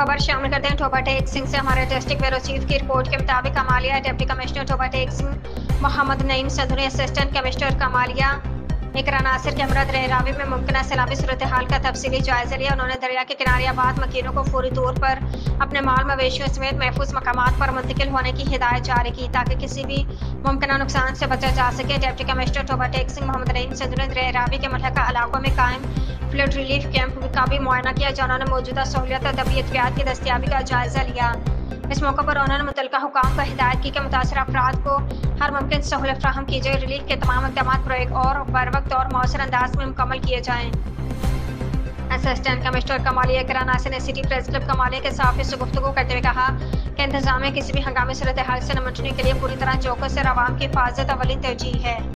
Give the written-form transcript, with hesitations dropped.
खबर शामिल करते हैं टोबा टेक सिंह से। हमारे डिस्ट्रिक्ट ब्यूरो चीफ की रिपोर्ट के मुताबिक Kamalia deputy commissioner Toba Tek Singh Mohammad Naeem Saduni assistant commissioner Kamalia Iqra Nasir के हमराद रहरावी में मुमकिन सैलाबी सूरत हाल का तफसीली जायजा लिया। उन्होंने दरिया के किनारे आबाद मकीनों को फौरी तौर पर अपने माल मवेशियों समेत महफूज मकामात पर मुंतकिल होने की हिदायत जारी की ताकि किसी भी मुमकिन नुकसान से बचा जा सके। डिप्टी कमिश्नर टोबा टेक सिंह मोहम्मद नईम सदुनी रहरावी के मुल्हका इलाकों में कायम फ्लड रिलीफ कैंप का भी मुआयना किया, जहाँ उन्होंने मौजूदा सहूलियत और तबी एहतियात की दस्तियाबी का जायजा लिया। इस मौके पर उन्होंने मुतल्लिका हुकाम को हिदायत की कि मुतासर अफराद को हर मुमकिन सहूलत फ्राहम की जाए। रिलीफ के तमाम इक़दाम प्रोएक्ट और बर वक्त और मौसर अंदाज में मुकम्मल किए जाएँ। असिस्टेंट कमिश्नर कमालिया इकरा नासिर ने सिटी प्रेस क्लब कमालिया के सहाफ़ियों से गुफ्तगू करते हुए कहा कि इंतजामिया किसी भी हंगामी सूरत हाल से निपटने के लिए पूरी तरह चौकस और आवाम की हिफाजत अवली तरजीह है।